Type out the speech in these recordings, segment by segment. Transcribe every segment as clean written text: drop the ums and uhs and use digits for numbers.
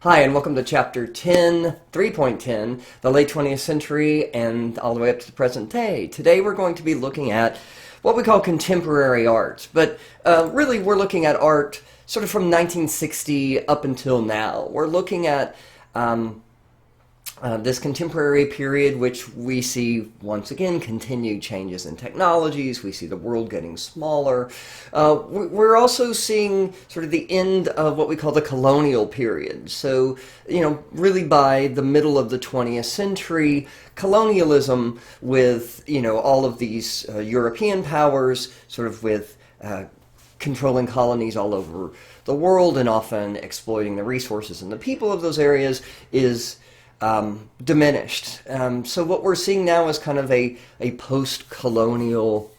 Hi, and welcome to Chapter 10, 3.10, the late 20th century and all the way up to the present day. Today we're going to be looking at what we call contemporary art, but really we're looking at art sort of from 1960 up until now. We're looking at this contemporary period, which we see once again continued changes in technologies. We see the world getting smaller. We're also seeing sort of the end of what we call the colonial period. So, really by the middle of the 20th century, colonialism with, all of these European powers, sort of with controlling colonies all over the world and often exploiting the resources and the people of those areas is diminished. So what we're seeing now is kind of a post-colonial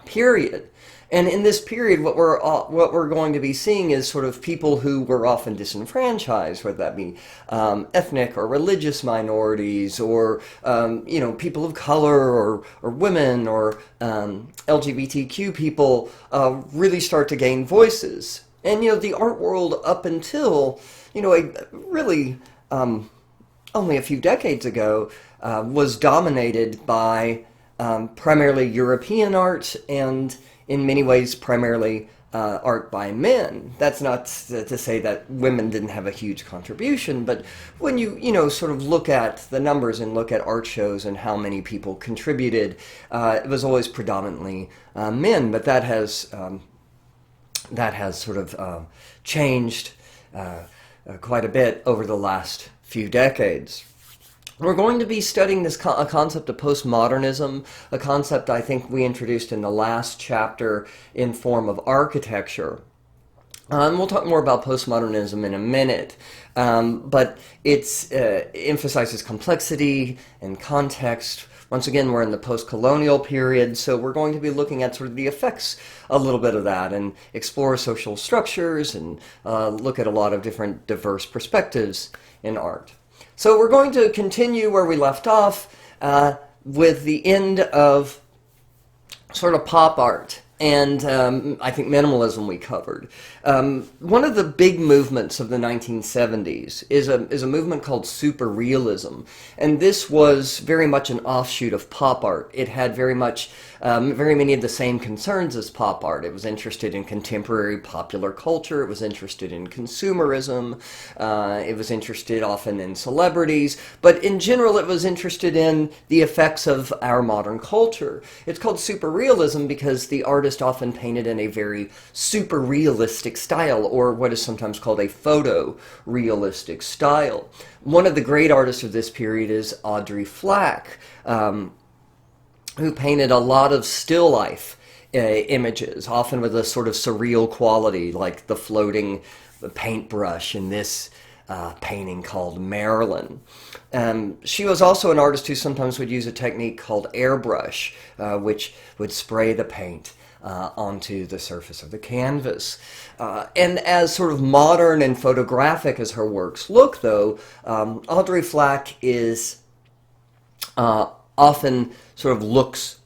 period. And in this period, what we're going to be seeing is sort of people who were often disenfranchised, whether that be ethnic or religious minorities, or people of color, or women, or LGBTQ people, really start to gain voices. And the art world up until a really only a few decades ago was dominated by primarily European art and in many ways primarily art by men. That's not to say that women didn't have a huge contribution, but when you sort of look at the numbers and look at art shows and how many people contributed, it was always predominantly men, but that has sort of changed quite a bit over the last few decades. We're going to be studying this a concept of postmodernism, a concept I think we introduced in the last chapter in form of architecture. And we'll talk more about postmodernism in a minute, but it emphasizes complexity and context. Once again, we're in the post-colonial period, so we're going to be looking at sort of the effects a little bit of that and explore social structures and look at a lot of different diverse perspectives in art. So we're going to continue where we left off with the end of sort of pop art. And I think minimalism we covered. One of the big movements of the 1970s is a movement called superrealism, and this was very much an offshoot of pop art. It had very many of the same concerns as pop art. It was interested in contemporary popular culture. It was interested in consumerism. It was interested often in celebrities, but in general, it was interested in the effects of our modern culture. It's called superrealism because the artist often painted in a very super realistic style, or what is sometimes called a photorealistic style. One of the great artists of this period is Audrey Flack, who painted a lot of still life images, often with a sort of surreal quality, like the floating paintbrush in this painting called Marilyn. She was also an artist who sometimes would use a technique called airbrush, which would spray the paint onto the surface of the canvas. And as sort of modern and photographic as her works look, though, Audrey Flack is often sort of looks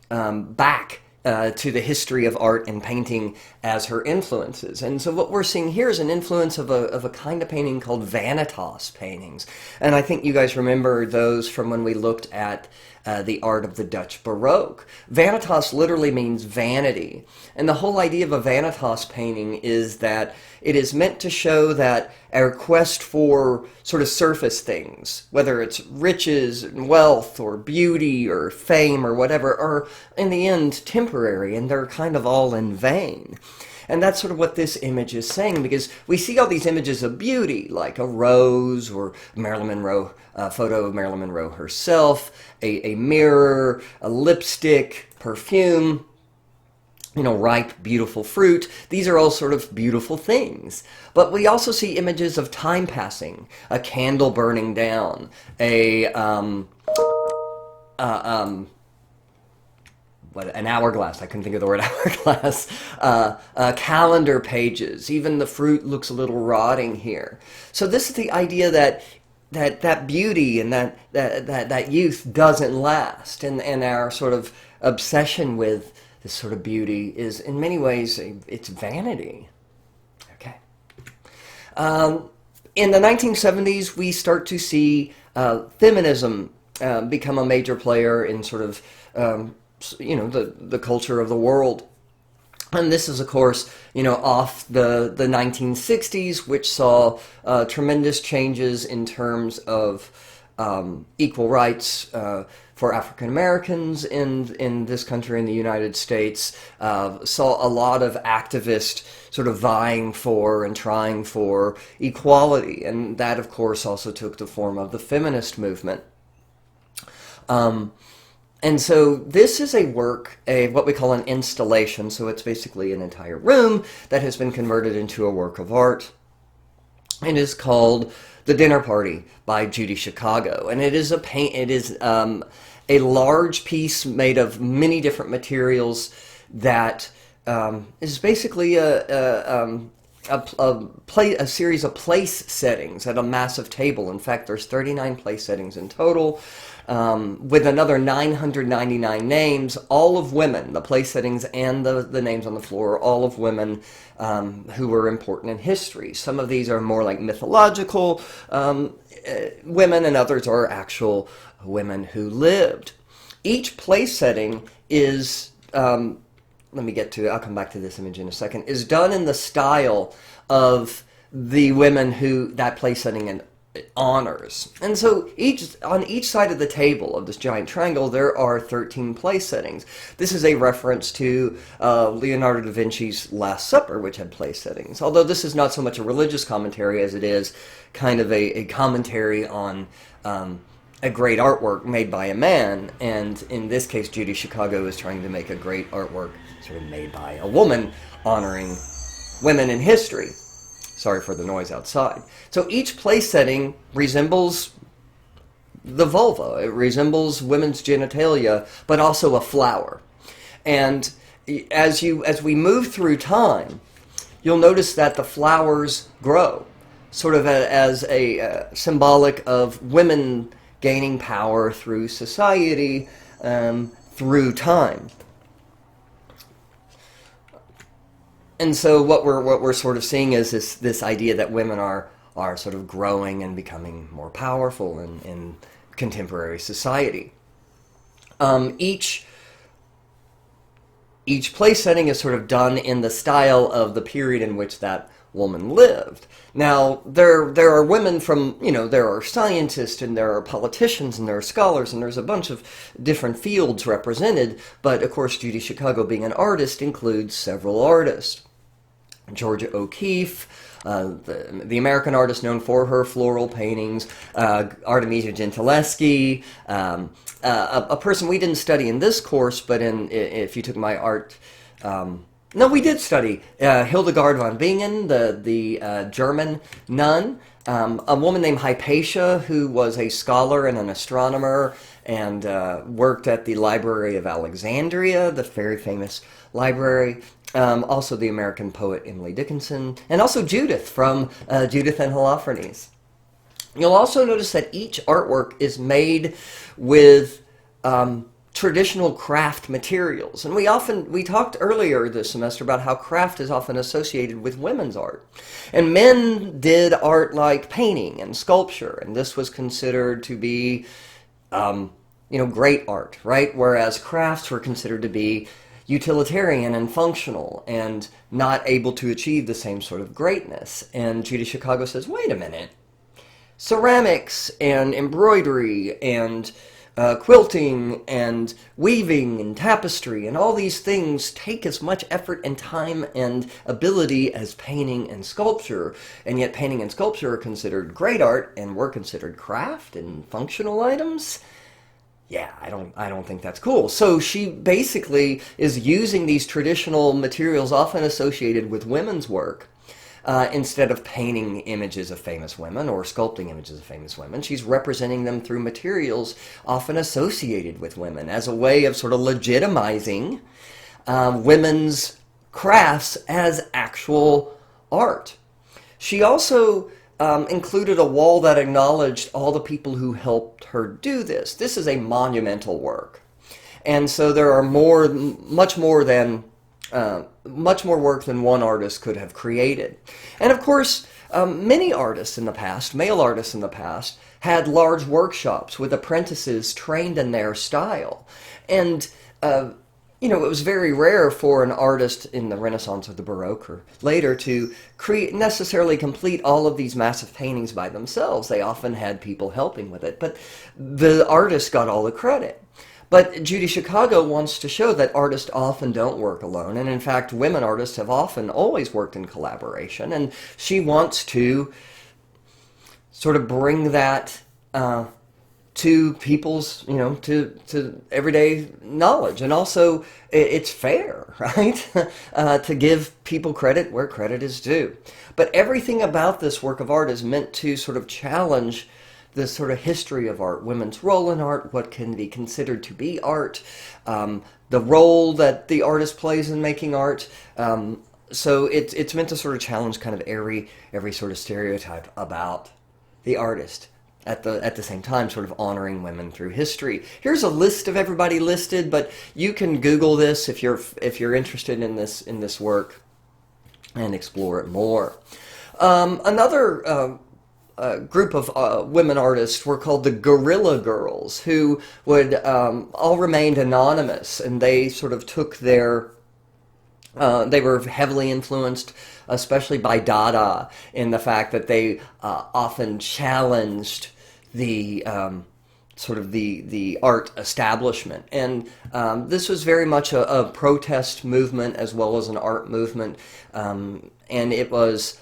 back to the history of art and painting as her influences. And so what we're seeing here is an influence of a kind of painting called vanitas paintings. And I think you guys remember those from when we looked at the art of the Dutch Baroque. Vanitas literally means vanity. And the whole idea of a vanitas painting is that it is meant to show that our quest for sort of surface things, whether it's riches and wealth or beauty or fame or whatever, are in the end temporary, and they're kind of all in vain. And that's sort of what this image is saying, because we see all these images of beauty, like a rose or Marilyn Monroe, a photo of Marilyn Monroe herself, a mirror, a lipstick, perfume, ripe, beautiful fruit. These are all sort of beautiful things. But we also see images of time passing, a candle burning down, an hourglass. I couldn't think of the word hourglass. Calendar pages. Even the fruit looks a little rotting here. So this is the idea that beauty and that youth doesn't last, and our sort of obsession with this sort of beauty is in many ways it's vanity. Okay. In the 1970s, we start to see feminism become a major player in sort of, the culture of the world. And this is, of course, off the 1960s, which saw tremendous changes in terms of equal rights for African Americans in this country, in the United States. Saw a lot of activists sort of vying for and trying for equality. And that, of course, also took the form of the feminist movement. And so this is a work, what we call an installation. So it's basically an entire room that has been converted into a work of art. It is called The Dinner Party by Judy Chicago. And it is a large piece made of many different materials that is basically a series of place settings at a massive table. In fact, there's 39 place settings in total, with another 999 names, all of women. The place settings and the names on the floor are all of women who were important in history. Some of these are more like mythological women, and others are actual women who lived. Each place setting is, I'll come back to this image in a second, is done in the style of the women who that place setting honors. And so on each side of the table of this giant triangle, there are 13 place settings. This is a reference to Leonardo da Vinci's Last Supper, which had place settings. Although this is not so much a religious commentary as it is kind of a commentary on a great artwork made by a man. And in this case, Judy Chicago is trying to make a great artwork sort of made by a woman honoring women in history. Sorry for the noise outside. So each place setting resembles the vulva. It resembles women's genitalia, but also a flower. And as we move through time, you'll notice that the flowers grow, sort of as a symbolic of women gaining power through society, through time. And so what we're sort of seeing is this idea that women are sort of growing and becoming more powerful in contemporary society. Each place setting is sort of done in the style of the period in which that woman lived. Now, there are women from, there are scientists and there are politicians and there are scholars and there's a bunch of different fields represented, but of course Judy Chicago, being an artist, includes several artists. Georgia O'Keeffe, the American artist known for her floral paintings, Artemisia Gentileschi, a person we didn't study in this course, but if you took my art, no, we did study Hildegard von Bingen, the German nun, a woman named Hypatia, who was a scholar and an astronomer and worked at the Library of Alexandria, the very famous library. Also the American poet Emily Dickinson, and also Judith from Judith and Holofernes. You'll also notice that each artwork is made with traditional craft materials. And we talked earlier this semester about how craft is often associated with women's art. And men did art like painting and sculpture, and this was considered to be, great art, right? Whereas crafts were considered to be utilitarian and functional and not able to achieve the same sort of greatness. And Judy Chicago says, wait a minute, ceramics and embroidery and quilting and weaving and tapestry and all these things take as much effort and time and ability as painting and sculpture, and yet painting and sculpture are considered great art and we're considered craft and functional items. Yeah, I don't think that's cool. So she basically is using these traditional materials often associated with women's work instead of painting images of famous women or sculpting images of famous women. She's representing them through materials often associated with women as a way of sort of legitimizing women's crafts as actual art. She also included a wall that acknowledged all the people who helped her do this. This is a monumental work. And so there are much more than much more work than one artist could have created. And of course, many artists in the past, male artists in the past, had large workshops with apprentices trained in their style. And it was very rare for an artist in the Renaissance or the Baroque or later to necessarily complete all of these massive paintings by themselves. They often had people helping with it, but the artist got all the credit. But Judy Chicago wants to show that artists often don't work alone, and in fact, women artists have often always worked in collaboration, and she wants to sort of bring that to people's, to everyday knowledge. And also, it's fair, right? To give people credit where credit is due. But everything about this work of art is meant to sort of challenge the sort of history of art, women's role in art, what can be considered to be art, the role that the artist plays in making art. So it's meant to sort of challenge kind of every sort of stereotype about the artist. At the same time, sort of honoring women through history. Here's a list of everybody listed, but you can Google this if you're interested in this work and explore it more. Another group of women artists were called the Guerrilla Girls, who would all remained anonymous, and they sort of took their they were heavily influenced, especially by Dada, in the fact that they often challenged the sort of the art establishment. And this was very much a protest movement as well as an art movement, and it was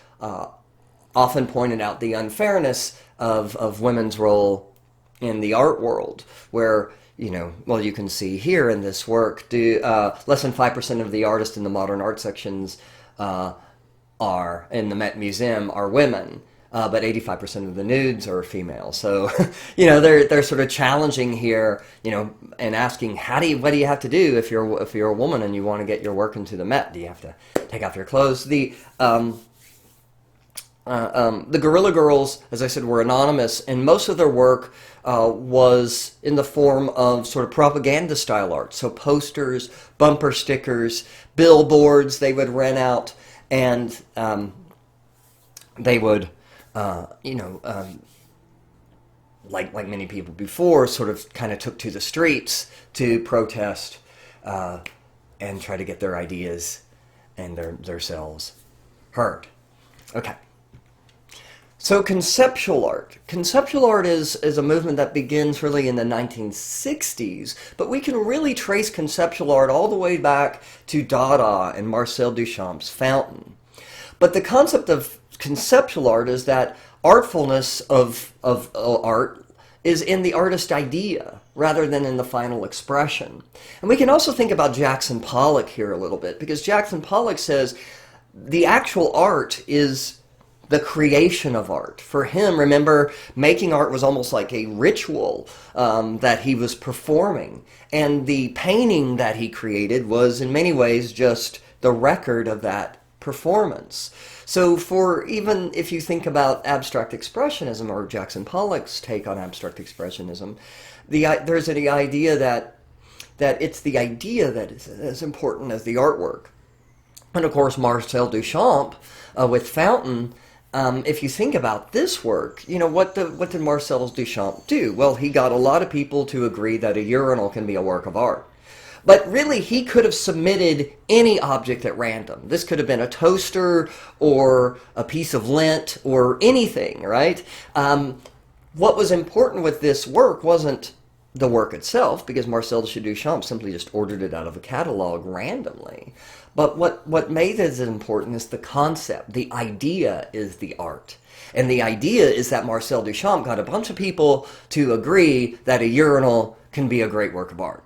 often pointed out the unfairness of women's role in the art world, where you can see here in this work, less than 5% of the artists in the modern art sections are in the Met Museum are women, but 85% of the nudes are female. So, they're sort of challenging here, and asking, what do you have to do if you're a woman and you want to get your work into the Met? Do you have to take off your clothes? The Guerrilla Girls, as I said, were anonymous, and most of their work was in the form of sort of propaganda-style art. So posters, bumper stickers, billboards they would rent out, and they would, like many people before, sort of kind of took to the streets to protest and try to get their ideas and themselves heard. Okay. So conceptual art. Conceptual art is a movement that begins really in the 1960s, but we can really trace conceptual art all the way back to Dada and Marcel Duchamp's Fountain. But the concept of conceptual art is that artfulness of art is in the artist idea rather than in the final expression. And we can also think about Jackson Pollock here a little bit, because Jackson Pollock says the actual art is the creation of art. For him, remember, making art was almost like a ritual that he was performing. And the painting that he created was in many ways just the record of that performance. So for even if you think about abstract expressionism or Jackson Pollock's take on abstract expressionism, there's the idea that it's the idea that is as important as the artwork. And of course, Marcel Duchamp with Fountain, if you think about this work, what did Marcel Duchamp do? Well, he got a lot of people to agree that a urinal can be a work of art. But really, he could have submitted any object at random. This could have been a toaster or a piece of lint or anything, right? What was important with this work wasn't the work itself, because Marcel Duchamp simply just ordered it out of a catalog randomly. But what made it important is the concept. The idea is the art. And the idea is that Marcel Duchamp got a bunch of people to agree that a urinal can be a great work of art.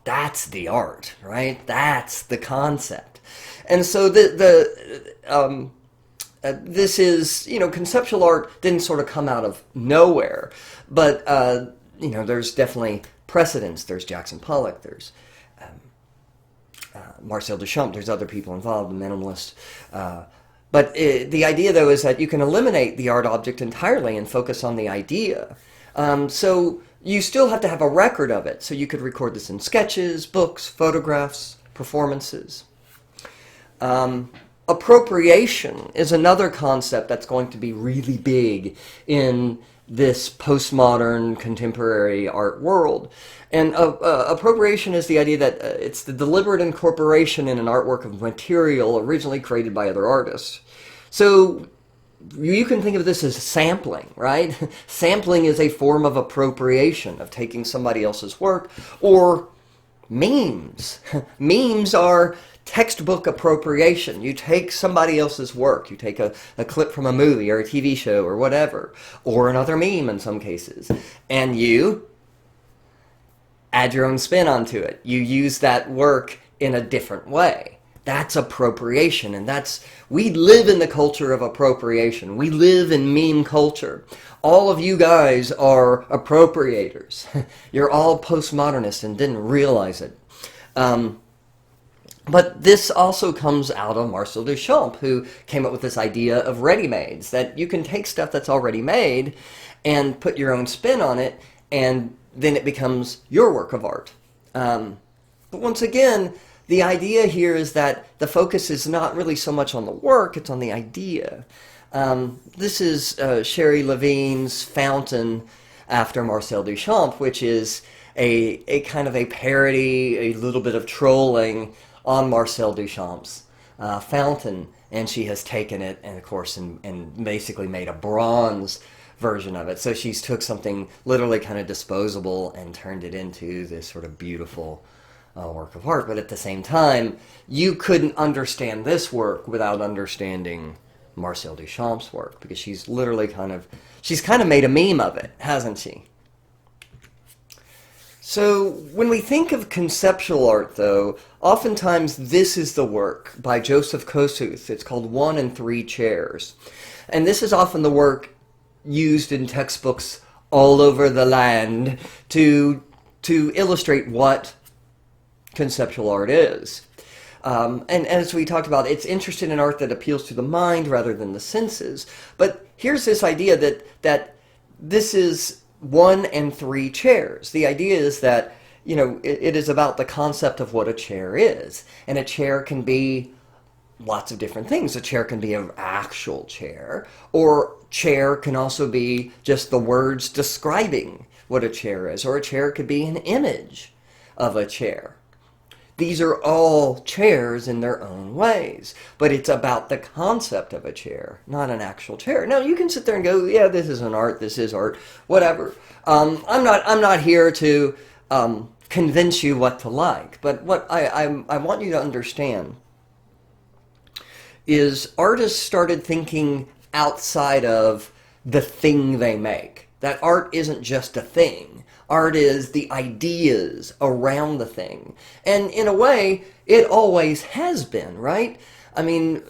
That's the art, right? That's the concept. And so this is, conceptual art didn't sort of come out of nowhere. But, there's definitely precedents. There's Jackson Pollock, there's Marcel Duchamp, there's other people involved, the minimalist. But the idea, though, is that you can eliminate the art object entirely and focus on the idea. So you still have to have a record of it. So you could record this in sketches, books, photographs, performances. Appropriation is another concept that's going to be really big in this postmodern contemporary art world. And appropriation is the idea that it's the deliberate incorporation in an artwork of material originally created by other artists. So you can think of this as sampling, right? Sampling is a form of appropriation, of taking somebody else's work, or memes. Memes are textbook appropriation. You take somebody else's work, you take a clip from a movie or a TV show or whatever, or another meme in some cases, and you add your own spin onto it. You use that work in a different way. That's appropriation, and we live in the culture of appropriation. We live in meme culture. All of you guys are appropriators. You're all postmodernists and didn't realize it. But this also comes out of Marcel Duchamp, who came up with this idea of ready-mades, that you can take stuff that's already made and put your own spin on it, and then it becomes your work of art. But once again, the idea here is that the focus is not really so much on the work, it's on the idea. This is Sherry Levine's Fountain after Marcel Duchamp, which is a kind of a parody, a little bit of trolling on Marcel Duchamp's Fountain, and she has taken it and of course and basically made a bronze version of it. So she's took something literally kind of disposable and turned it into this sort of beautiful work of art. But at the same time, you couldn't understand this work without understanding Marcel Duchamp's work, because she's literally kind of made a meme of it, hasn't she? So when we think of conceptual art, though, oftentimes this is the work by Joseph Kosuth. It's called One and Three Chairs. And this is often the work used in textbooks all over the land to illustrate what conceptual art is. And as we talked about, it's interested in art that appeals to the mind rather than the senses. But here's this idea that this is one and three chairs. The idea is that, it is about the concept of what a chair is. And a chair can be lots of different things. A chair can be an actual chair, or chair can also be just the words describing what a chair is, or a chair could be an image of a chair. These are all chairs in their own ways, but it's about the concept of a chair, not an actual chair. Now, you can sit there and go, yeah, this is an art, this is art, whatever. I'm not here to convince you what to like, but what I want you to understand is artists started thinking outside of the thing they make. That art isn't just a thing. Art is the ideas around the thing. And in a way, it always has been, right? I mean,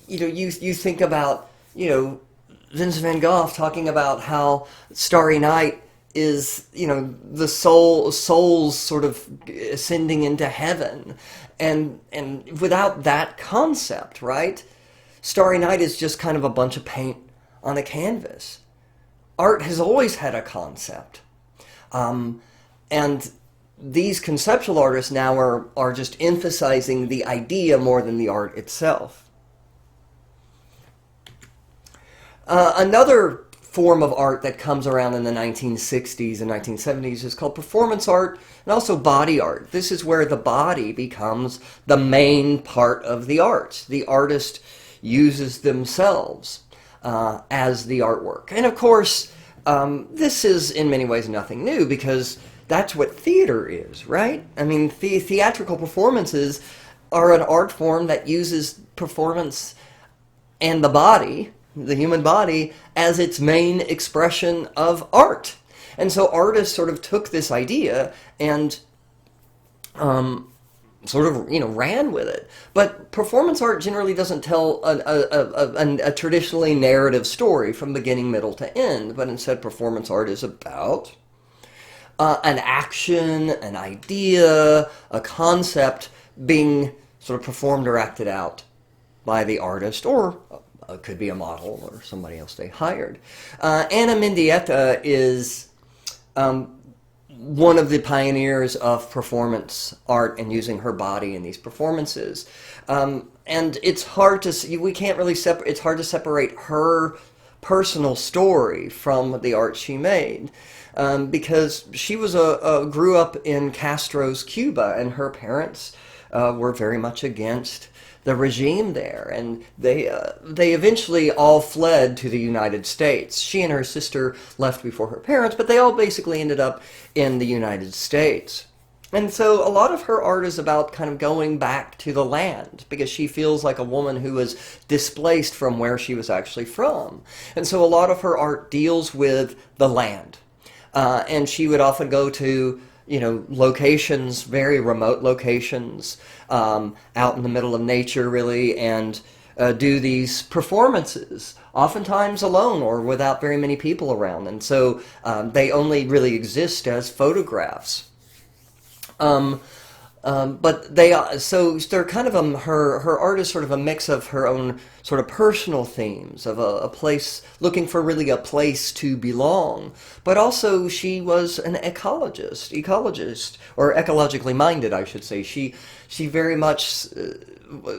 you think about, Vincent van Gogh talking about how Starry Night is, the soul's sort of ascending into heaven. And without that concept, right? Starry Night is just kind of a bunch of paint on a canvas. Art has always had a concept. And these conceptual artists now are just emphasizing the idea more than the art itself. Another form of art that comes around in the 1960s and 1970s is called performance art and also body art. This is where the body becomes the main part of the art. The artist uses themselves as the artwork. And of course, this is in many ways nothing new, because that's what theater is, right? I mean, theatrical performances are an art form that uses performance and the body, the human body, as its main expression of art. And so artists sort of took this idea and sort of, ran with it. But performance art generally doesn't tell a traditionally narrative story from beginning, middle to end, but instead performance art is about an action, an idea, a concept being sort of performed or acted out by the artist, or it could be a model or somebody else they hired. Anna Mendieta is one of the pioneers of performance art and using her body in these performances. And it's hard to see, we can't really separate, it's hard to separate her personal story from the art she made. Because she was grew up in Castro's Cuba, and her parents were very much against the regime there, and they eventually all fled to the United States. She and her sister left before her parents, but they all basically ended up in the United States. And so a lot of her art is about kind of going back to the land, because she feels like a woman who was displaced from where she was actually from. And so a lot of her art deals with the land. And she would often go to, locations, very remote locations, out in the middle of nature, really, and do these performances, oftentimes alone or without very many people around. And so they only really exist as photographs. But so they're kind of her art is sort of a mix of her own sort of personal themes of a place, looking for really a place to belong. But also she was an ecologist, or ecologically minded, I should say. She very much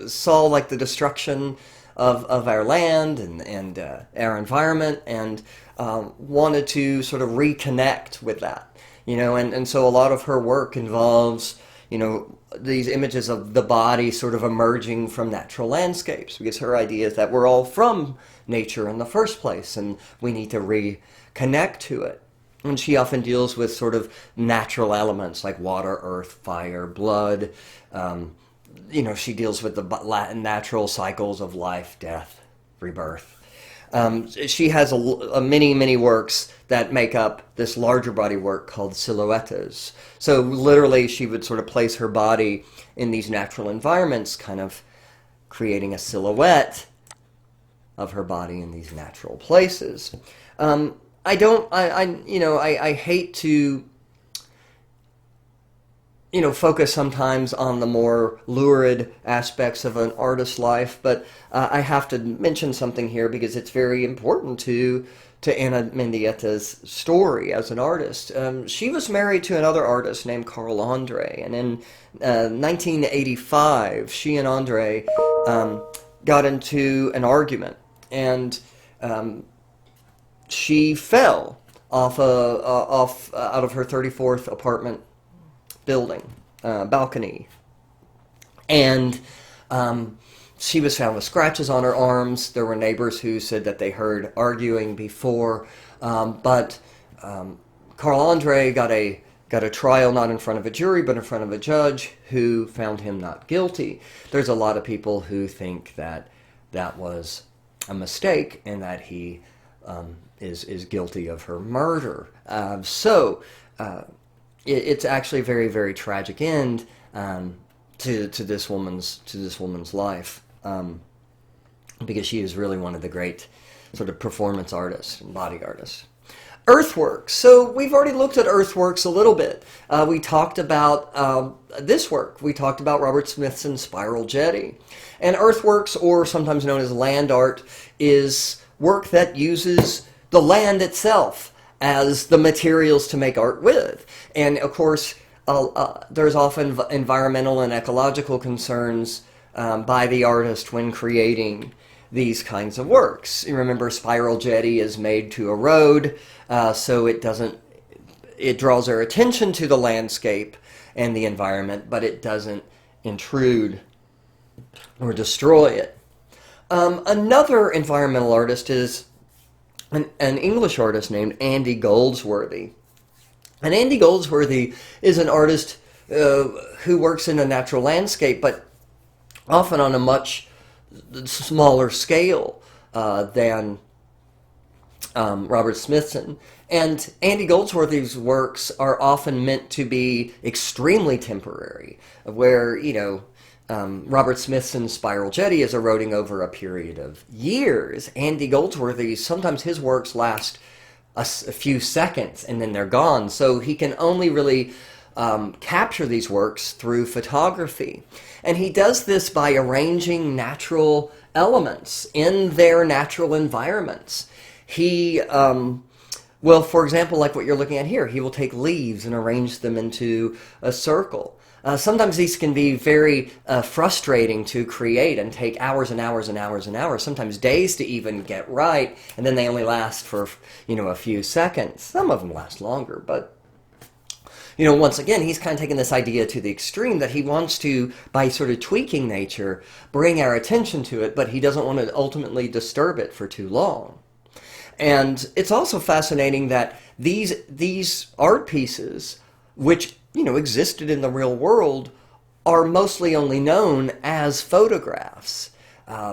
saw like the destruction of our land and our environment, and wanted to sort of reconnect with that, and so a lot of her work involves these images of the body sort of emerging from natural landscapes, because her idea is that we're all from nature in the first place and we need to reconnect to it. And she often deals with sort of natural elements like water, earth, fire, blood. She deals with the natural cycles of life, death, rebirth. She has many works that make up this larger body work called silhouettes. So literally she would sort of place her body in these natural environments, kind of creating a silhouette of her body in these natural places. I hate to focus sometimes on the more lurid aspects of an artist's life, but I have to mention something here because it's very important to Ana Mendieta's story as an artist. She was married to another artist named Carl Andre, and in 1985, she and Andre got into an argument, and she fell off out of her 34th apartment building balcony, and she was found with scratches on her arms. There were neighbors who said that they heard arguing before, but Carl Andre got a trial, not in front of a jury but in front of a judge who found him not guilty. There's a lot of people who think that that was a mistake and that he is guilty of her murder. It's actually a very, very tragic end to this woman's life, because she is really one of the great sort of performance artists and body artists. Earthworks. So we've already looked at earthworks a little bit. We talked about this work. We talked about Robert Smithson's Spiral Jetty. And earthworks, or sometimes known as land art, is work that uses the land itself as the materials to make art with. And of course, there's often environmental and ecological concerns by the artist when creating these kinds of works. You remember, Spiral Jetty is made to a road, so it draws our attention to the landscape and the environment, but it doesn't intrude or destroy it. Another environmental artist is an English artist named Andy Goldsworthy. And Andy Goldsworthy is an artist who works in a natural landscape, but often on a much smaller scale than Robert Smithson. And Andy Goldsworthy's works are often meant to be extremely temporary, where, Robert Smithson's Spiral Jetty is eroding over a period of years. Andy Goldsworthy's, sometimes his works last a few seconds and then they're gone. So he can only really capture these works through photography. And he does this by arranging natural elements in their natural environments. He Well, for example, like what you're looking at here, he will take leaves and arrange them into a circle. Sometimes these can be very frustrating to create and take hours and hours and hours and hours, sometimes days to even get right, and then they only last for, a few seconds. Some of them last longer, but once again, he's kind of taken this idea to the extreme that he wants to, by sort of tweaking nature, bring our attention to it, but he doesn't want to ultimately disturb it for too long. And it's also fascinating that these art pieces, which existed in the real world, are mostly only known as photographs.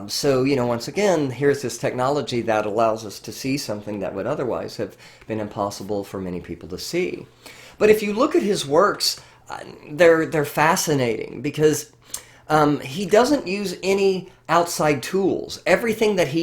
So once again, here's this technology that allows us to see something that would otherwise have been impossible for many people to see. But if you look at his works, they're fascinating because he doesn't use any outside tools. Everything that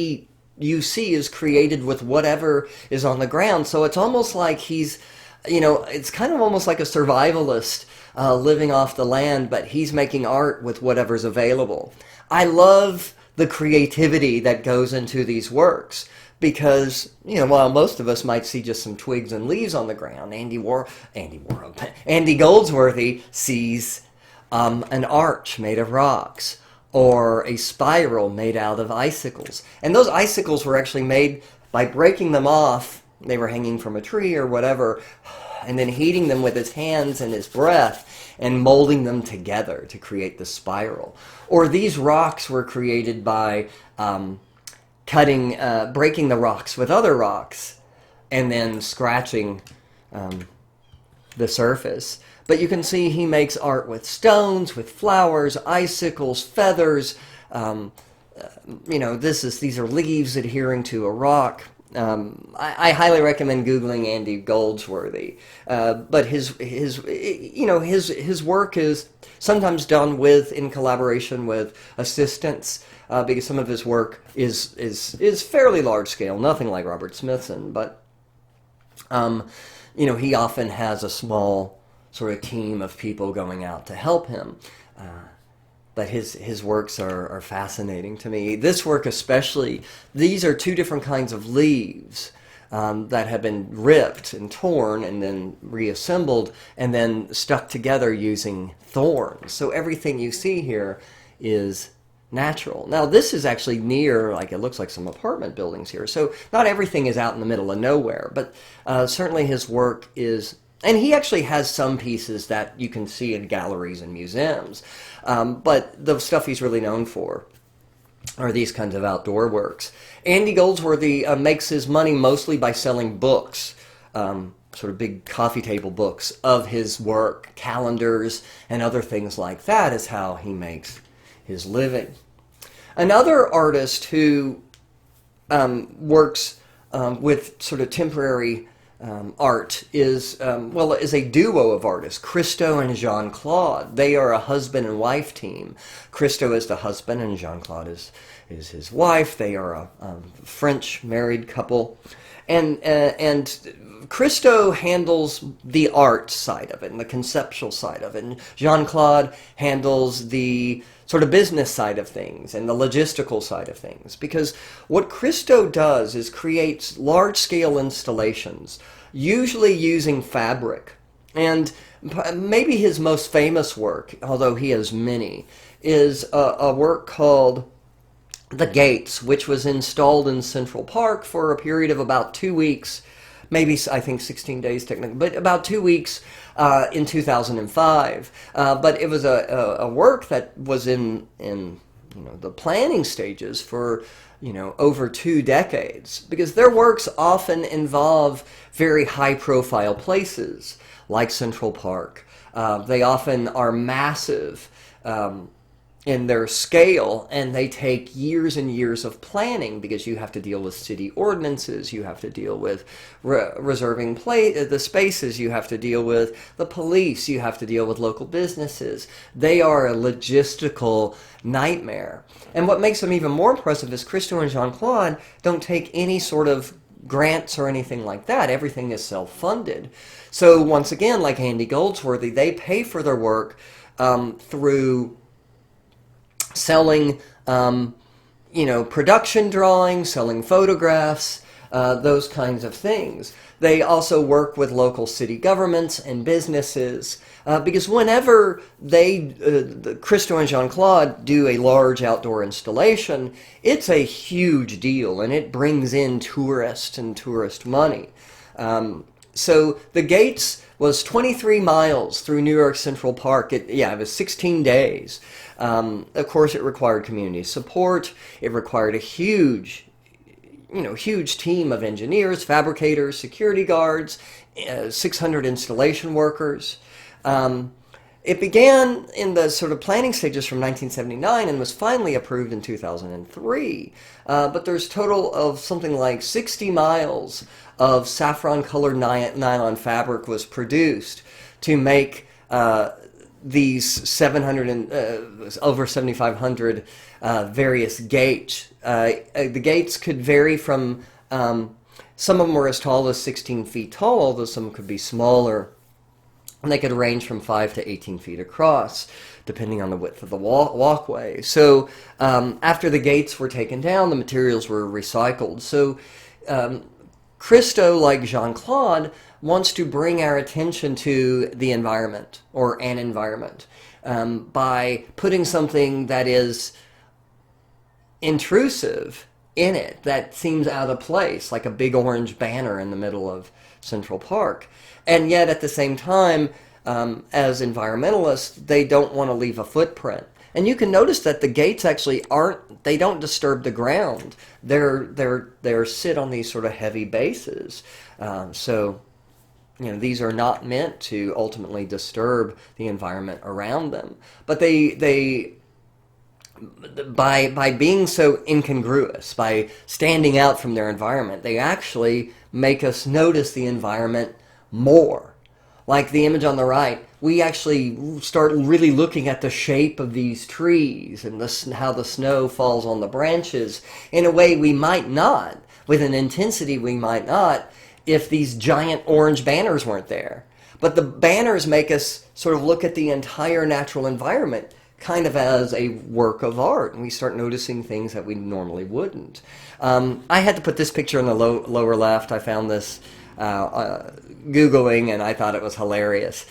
you see is created with whatever is on the ground. So it's almost like he's, it's kind of almost like a survivalist living off the land, but he's making art with whatever's available. I love the creativity that goes into these works. Because, while most of us might see just some twigs and leaves on the ground, Andy Goldsworthy sees an arch made of rocks or a spiral made out of icicles. And those icicles were actually made by breaking them off. They were hanging from a tree or whatever, and then heating them with his hands and his breath and molding them together to create the spiral. Or these rocks were created by breaking the rocks with other rocks and then scratching the surface. But you can see he makes art with stones, with flowers, icicles, feathers. These are leaves adhering to a rock. I highly recommend Googling Andy Goldsworthy. But his work is sometimes done in collaboration with assistants. Because some of his work is fairly large scale, nothing like Robert Smithson, but he often has a small sort of team of people going out to help him. But his works are fascinating to me. This work especially, these are two different kinds of leaves that have been ripped and torn and then reassembled and then stuck together using thorns. So everything you see here is natural. Now this is actually near, it looks like some apartment buildings here, so not everything is out in the middle of nowhere, but certainly his work is, and he actually has some pieces that you can see in galleries and museums, but the stuff he's really known for are these kinds of outdoor works. Andy Goldsworthy makes his money mostly by selling books, sort of big coffee table books of his work, calendars, and other things like that is how he makes his living. Another artist who works with sort of temporary art is a duo of artists, Christo and Jean-Claude. They are a husband and wife team. Christo is the husband and Jean-Claude is his wife. They are a French married couple. And Christo handles the art side of it and the conceptual side of it, and Jean-Claude handles the sort of business side of things and the logistical side of things. Because what Christo does is creates large-scale installations, usually using fabric. And maybe his most famous work, although he has many, is a work called The Gates, which was installed in Central Park for a period of about 2 weeks, maybe I think 16 days technically, but about 2 weeks in 2005. But it was a work that was in the planning stages for over 2 decades, because their works often involve very high-profile places like Central Park. They often are massive in their scale, and they take years and years of planning, because you have to deal with city ordinances, you have to deal with reserving the spaces, you have to deal with the police, you have to deal with local businesses. They are a logistical nightmare. And what makes them even more impressive is Christo and Jean-Claude don't take any sort of grants or anything like that. Everything is self-funded. So once again, like Andy Goldsworthy, they pay for their work through selling, production drawings, selling photographs, those kinds of things. They also work with local city governments and businesses because whenever Christo and Jean-Claude do a large outdoor installation, it's a huge deal and it brings in tourists and tourist money. So the Gates was 23 miles through New York Central Park. It was 16 days. Of course, it required community support. It required a huge team of engineers, fabricators, security guards, 600 installation workers. It began in the sort of planning stages from 1979 and was finally approved in 2003. But there's a total of something like 60 miles of saffron-colored nylon fabric was produced to make these 700 and over 7,500 various gates. The gates could vary from, some of them were as tall as 16 feet tall, although some could be smaller. And they could range from 5 to 18 feet across, depending on the width of the walkway. So after the gates were taken down, the materials were recycled. So Christo, like Jean-Claude, wants to bring our attention to the environment, or an environment, by putting something that is intrusive in it, that seems out of place, like a big orange banner in the middle of Central Park. And yet, at the same time, as environmentalists, they don't want to leave a footprint. And you can notice that the gates actually they don't disturb the ground. They're sit on these sort of heavy bases. So, these are not meant to ultimately disturb the environment around them. But by being so incongruous, by standing out from their environment, they actually make us notice the environment more. Like the image on the right, we actually start really looking at the shape of these trees and how the snow falls on the branches in a way we might not, with an intensity we might not, if these giant orange banners weren't there. But the banners make us sort of look at the entire natural environment kind of as a work of art, and we start noticing things that we normally wouldn't. I had to put this picture in the lower left. I found this Googling, and I thought it was hilarious.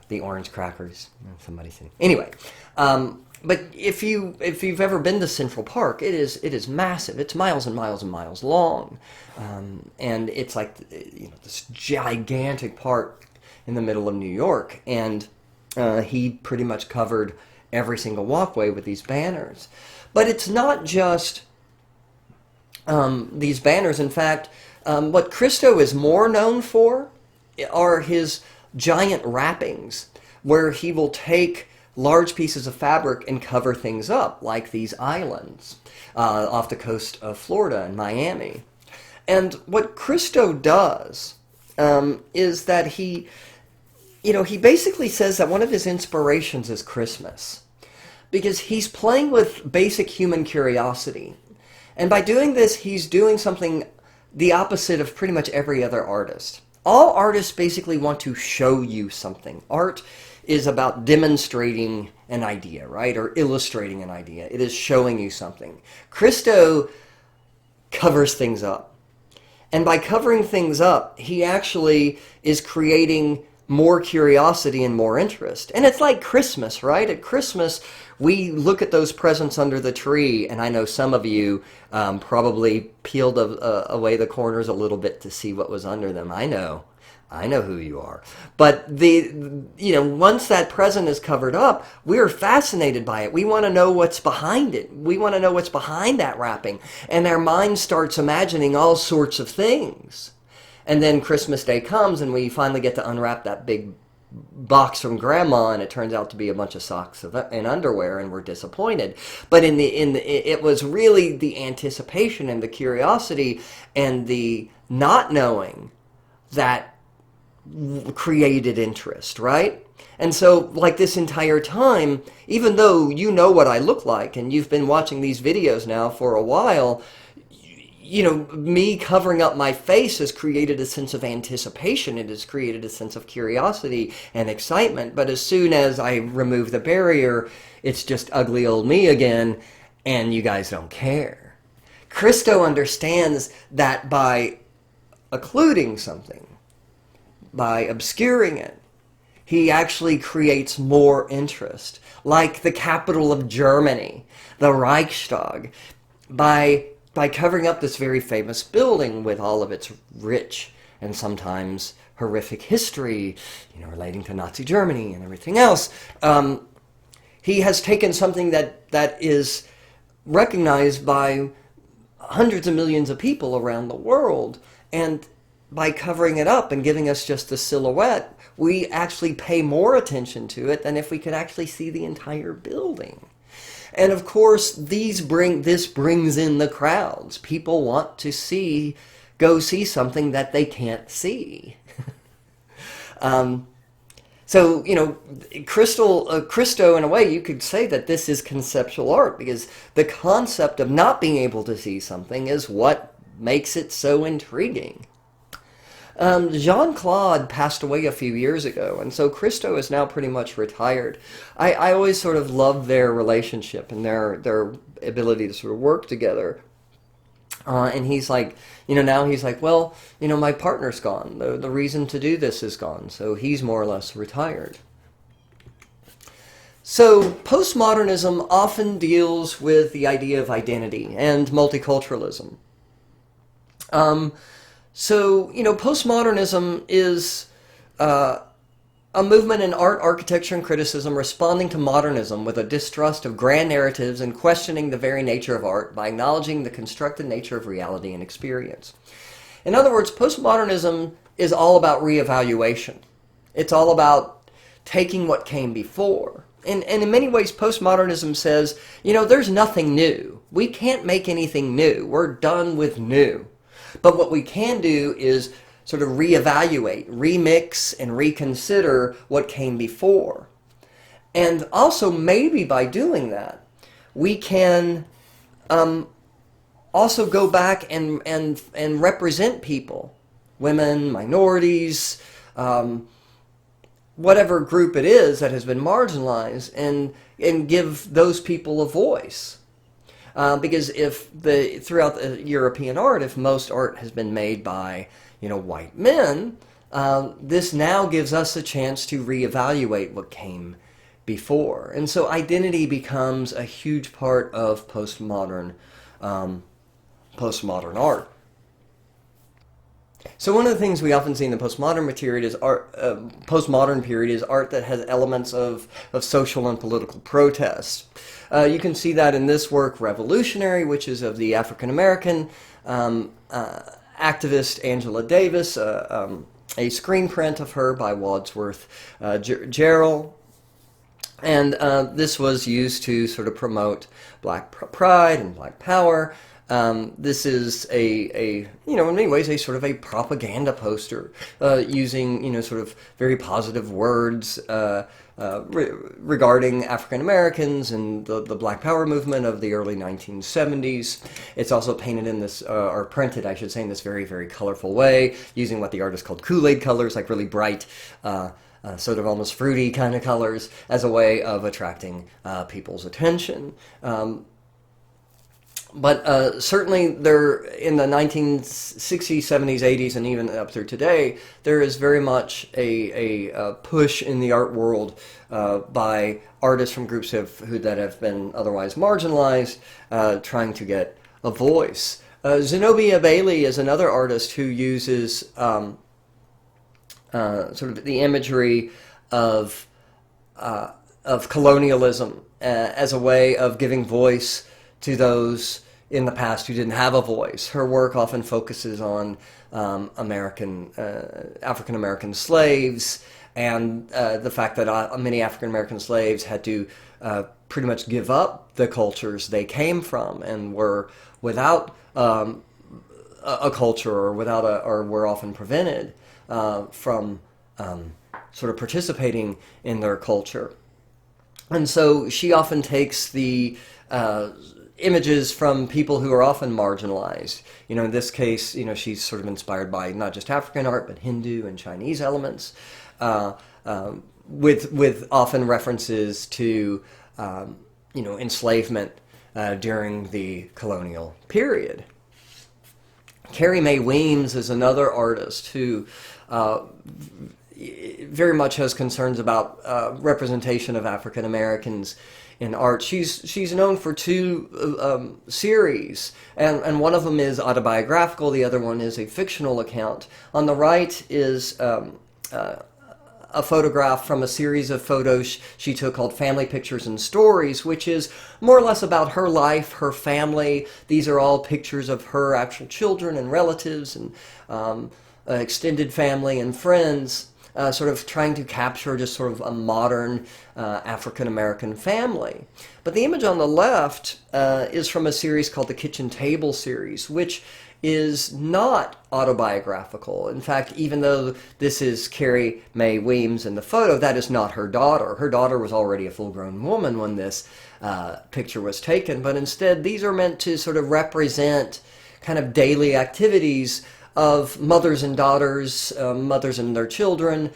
The orange crackers. Somebody said. Anyway, but if you've ever been to Central Park, it is massive. It's miles and miles and miles long, and it's like this gigantic park in the middle of New York. And he pretty much covered every single walkway with these banners. But it's not just these banners. In fact, what Christo is more known for are his giant wrappings, where he will take large pieces of fabric and cover things up, like these islands off the coast of Florida and Miami. And what Christo does is that he basically says that one of his inspirations is Christmas, because he's playing with basic human curiosity. And by doing this, he's doing something the opposite of pretty much every other artist. All artists basically want to show you something. Art is about demonstrating an idea, right? Or illustrating an idea. It is showing you something. Christo covers things up. And by covering things up, he actually is creating more curiosity and more interest. And it's like Christmas, right? At Christmas, we look at those presents under the tree, and I know some of you probably peeled away the corners a little bit to see what was under them. I know who you are. But once that present is covered up, we're fascinated by it. We want to know what's behind it. We want to know what's behind that wrapping. And our mind starts imagining all sorts of things. And then Christmas Day comes, and we finally get to unwrap that big box from Grandma, and it turns out to be a bunch of socks and underwear, and we're disappointed. But it was really the anticipation and the curiosity and the not knowing that created interest, right? And so, like, this entire time, even though you know what I look like, and you've been watching these videos now for a while, me covering up my face has created a sense of anticipation. It has created a sense of curiosity and excitement. But as soon as I remove the barrier, it's just ugly old me again, and you guys don't care. Christo understands that by occluding something, by obscuring it, he actually creates more interest. Like the capital of Germany, the Reichstag, by covering up this very famous building with all of its rich and sometimes horrific history, relating to Nazi Germany and everything else. He has taken something that is recognized by hundreds of millions of people around the world, and by covering it up and giving us just the silhouette, we actually pay more attention to it than if we could actually see the entire building. And of course, this brings in the crowds. People want to go see something that they can't see. So, Christo, in a way, you could say that this is conceptual art, because the concept of not being able to see something is what makes it so intriguing. Jean-Claude passed away a few years ago, and so Christo is now pretty much retired. I always sort of love their relationship and their ability to sort of work together. And he's like, now he's like, well, my partner's gone. The reason to do this is gone. So he's more or less retired. So postmodernism often deals with the idea of identity and multiculturalism. So, postmodernism is a movement in art, architecture, and criticism responding to modernism with a distrust of grand narratives and questioning the very nature of art by acknowledging the constructed nature of reality and experience. In other words, postmodernism is all about reevaluation. It's all about taking what came before. And in many ways, postmodernism says, there's nothing new. We can't make anything new. We're done with new. But what we can do is sort of reevaluate, remix, and reconsider what came before. And also, maybe by doing that, we can also go back and represent people, women, minorities, whatever group it is that has been marginalized, and give those people a voice. Because throughout the European art, if most art has been made by, white men, this now gives us a chance to reevaluate what came before. And so identity becomes a huge part of postmodern art. So one of the things we often see in the postmodern period is art that has elements of social and political protest. You can see that in this work, Revolutionary, which is of the African American activist Angela Davis, a screen print of her by Wadsworth Gerald. And this was used to sort of promote black pride and black power. This is in many ways, a sort of a propaganda poster, using, sort of very positive words regarding African Americans and the Black Power movement of the early 1970s. It's also painted in this, or printed, I should say, in this very, very colorful way, using what the artist called Kool-Aid colors, like really bright, sort of almost fruity kind of colors, as a way of attracting people's attention. But certainly there, in the 1960s, 70s, 80s, and even up through today, there is very much a push in the art world by artists from groups that have been otherwise marginalized, trying to get a voice. Zenobia Bailey is another artist who uses sort of the imagery of colonialism as a way of giving voice to those in the past who didn't have a voice. Her work often focuses on African American slaves, and the fact that many African American slaves had to pretty much give up the cultures they came from and were without a culture, or were often prevented from sort of participating in their culture. And so she often takes the images from people who are often marginalized. In this case, she's sort of inspired by not just African art, but Hindu and Chinese elements, with often references to, enslavement during the colonial period. Carrie Mae Weems is another artist who very much has concerns about representation of African Americans in art. She's known for two series, and one of them is autobiographical. The other one is a fictional account. On the right is a photograph from a series of photos she took called Family Pictures and Stories, which is more or less about her life, her family. These are all pictures of her actual children and relatives and extended family and friends, sort of trying to capture just sort of a modern African-American family. But the image on the left is from a series called the Kitchen Table series, which is not autobiographical. In fact, even though this is Carrie Mae Weems in the photo, that is not her daughter. Her daughter was already a full-grown woman when this picture was taken, but instead these are meant to sort of represent kind of daily activities of mothers and daughters, mothers and their children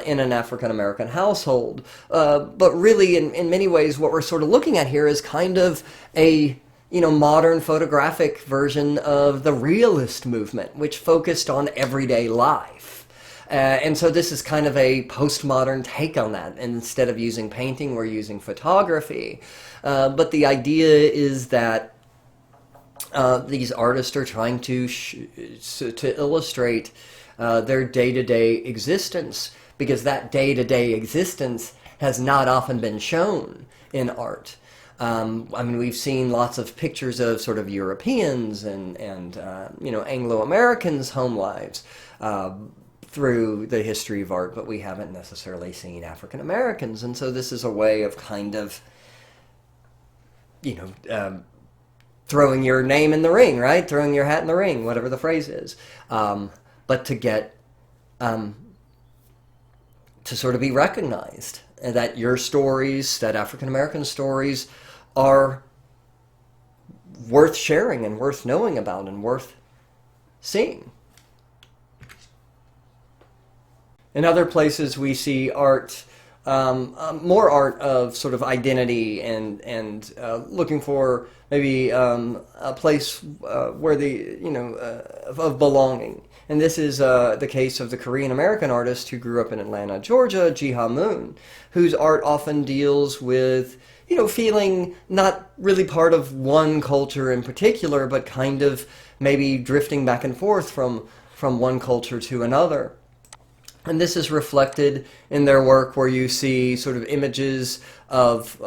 in an African-American household. But really, in many ways, what we're sort of looking at here is kind of a modern photographic version of the realist movement, which focused on everyday life. And so this is kind of a postmodern take on that. And instead of using painting, we're using photography. But the idea is that these artists are trying to illustrate their day-to-day existence, because that day-to-day existence has not often been shown in art. I mean, we've seen lots of pictures of sort of Europeans and Anglo-Americans' home lives through the history of art, but we haven't necessarily seen African Americans. And so this is a way of kind of, throwing your name in the ring, right? Throwing your hat in the ring, whatever the phrase is. But to get, to sort of be recognized, and that your stories, that African American stories, are worth sharing and worth knowing about and worth seeing. In other places we see art, more art of sort of identity and looking for maybe a place where of belonging. And this is the case of the Korean American artist who grew up in Atlanta, Georgia, Ji-ha Moon, whose art often deals with feeling not really part of one culture in particular, but kind of maybe drifting back and forth from one culture to another. And this is reflected in their work, where you see sort of images of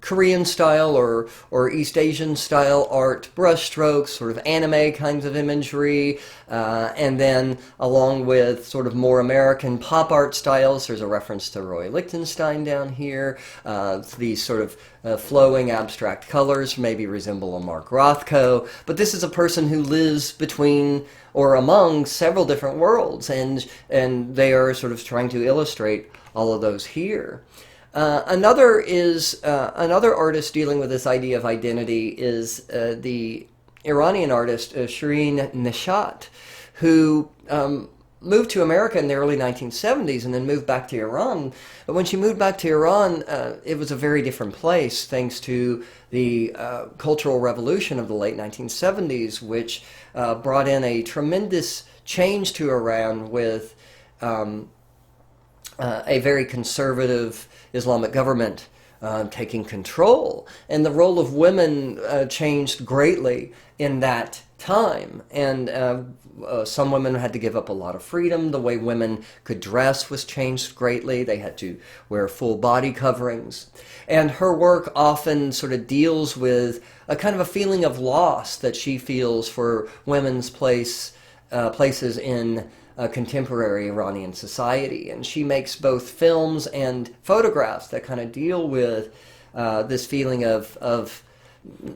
Korean style or East Asian style art, brushstrokes, sort of anime kinds of imagery, and then along with sort of more American pop art styles. There's a reference to Roy Lichtenstein down here. These sort of flowing abstract colors maybe resemble a Mark Rothko, but this is a person who lives between or among several different worlds, and they are sort of trying to illustrate all of those here. Another artist dealing with this idea of identity is the Iranian artist Shirin Neshat, who moved to America in the early 1970s and then moved back to Iran. But when she moved back to Iran, it was a very different place, thanks to the Cultural Revolution of the late 1970s, which brought in a tremendous change to Iran with a very conservative Islamic government taking control. And the role of women changed greatly in that time. And some women had to give up a lot of freedom. The way women could dress was changed greatly. They had to wear full body coverings. And her work often sort of deals with a kind of a feeling of loss that she feels for women's places in contemporary Iranian society. And she makes both films and photographs that kind of deal with this feeling of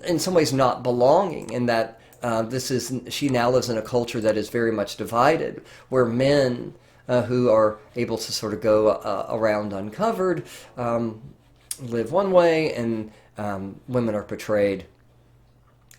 in some ways not belonging, and that she now lives in a culture that is very much divided, where men who are able to sort of go around uncovered live one way, and women are portrayed